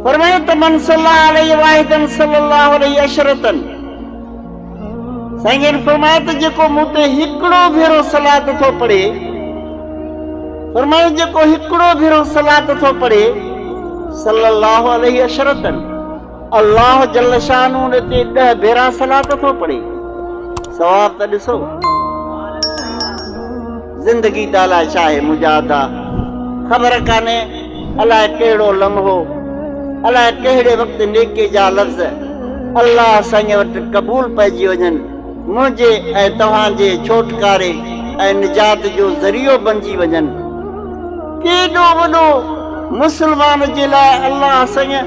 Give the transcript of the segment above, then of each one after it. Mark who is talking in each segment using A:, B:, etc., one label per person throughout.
A: फरमायो त मन सल्लल्लाहु अलैहि वाहिदन सल्लल्लाहु अलैहि अशरतन। साईं फरमायो त जेको मूं ते हिकिड़ो भेरो सलात थो पढ़े, फरमायो जेको हिकिड़ो भेरो सलात थो पढ़े सल्लल्लाहु अलैहि अशरतन, अल्लाह जल्ल शानु उन ते 10 भेरा सलात थो पढ़े। सवाब त ॾिसो। ज़िंदगी त अलाए छा आहे मुंहिंजा ख़बर कान्हे, अलाए कहिड़ो लम्हो, अलाए कहिड़े वक़्तु नेके जा लफ़्ज़ अल्लाह साईं वटि क़बूल पइजी वञनि, मुंहिंजे ऐं तव्हांजे छोटकारे ऐं निजात जो ज़रियो बणिजी वञनि। केॾो वॾो मुस्लमान जे लाइ अल्लाह साईं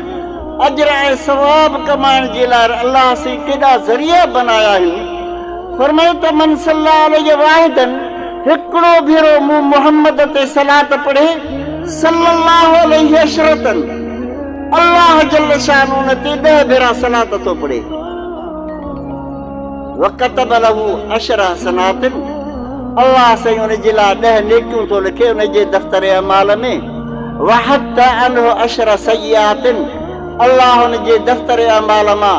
A: अजर ऐं सवाब कमाइण जे लाइ अल्लाह साईं केॾा ज़रिया बनाया आहिनि। फरमायो त मन सल्लल्लाहु अलैहि वाहिदन, हिकिड़ो भेरो मूं मोहम्मद ते सलात पढ़े सल्लल्लाहु अलैहि अशरतन, अल्लाह जल्ल शानु उन ते 10 भेरा सलात थो पढ़े। वकतब लहू 10 हसनातिन, अल्लाह साईं उन जे लाइ 10 नेकियूं थो लिखे उन जे दफ़्तर अमाल में। वहत अनहु 10 सय्यातिन, अल्लाह उन जे दफ़्तर अमाल मां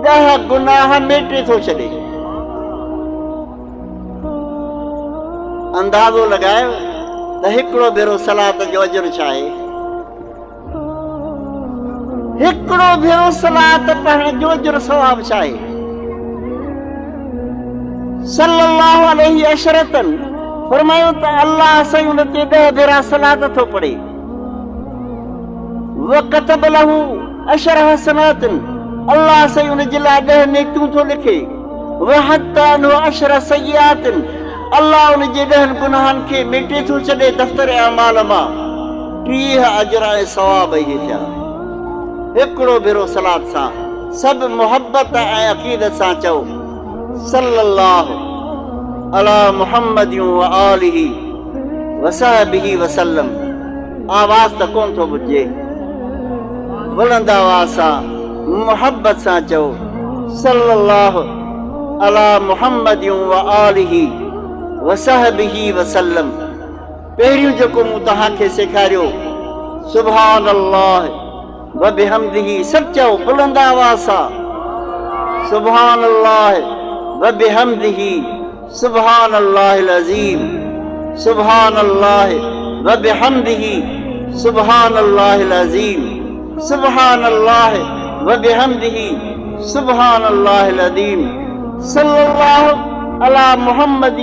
A: 10 गुनाह मेटे थो छॾे। अंदाज़ो लॻायो त हिकिड़ो भेरो सलात जो अजर छा आहे। हिकिड़ो भेरो सलात पढ़ण जो अजर सवाब छा आहे। सल्लल्लाहु अलैहि अशरतन, फरमायो त अल्लाह साईं उन ते 10 भेरा सलात थो पढ़े। वकतब लहू 10 हसनातिन, अल्लाह साईं उन जे लाइ 10 नेकियूं थो लिखे। वहत अनहु 10 सय्यातिन, अल्लाह उन जे 10 गुनाहनि खे मेटे थो छॾे दफ़्तर अमाल मां। 30 अजर ऐं सवाब इहे थिया। हिकिड़ो भेरो सलात सां सभु मोहब्बत ऐं अक़ीदत सां चओ सल्लल्लाहु अला मुहम्मद व आलिहि व सहबिहि वसल्लम। आवाज़ त कोन थो ॿुधिजे, बुलंद आवाज़ सां मोहब्बत सां चओ सल्लल्लाहु अला मुहम्मद व आलिहि व सहबिहि वसल्लम। पहिरियों जेको मूं तव्हांखे सेखारियो सुभान अल्लाह व बिहम्दिही, सभु चओ बुलंद आवाज़ सां सुभान अल्लाह व बिहम्दिही सुभान अल्लाहिल अज़ीम, सुभान अल्लाह व बिहम्दिही सुभान अल्लाहिल अज़ीम, सुभान अल्लाह व बिहम्दिही सुभान अल्लाहिल अज़ीम। सल्लल्लाहु अला मुहम्मद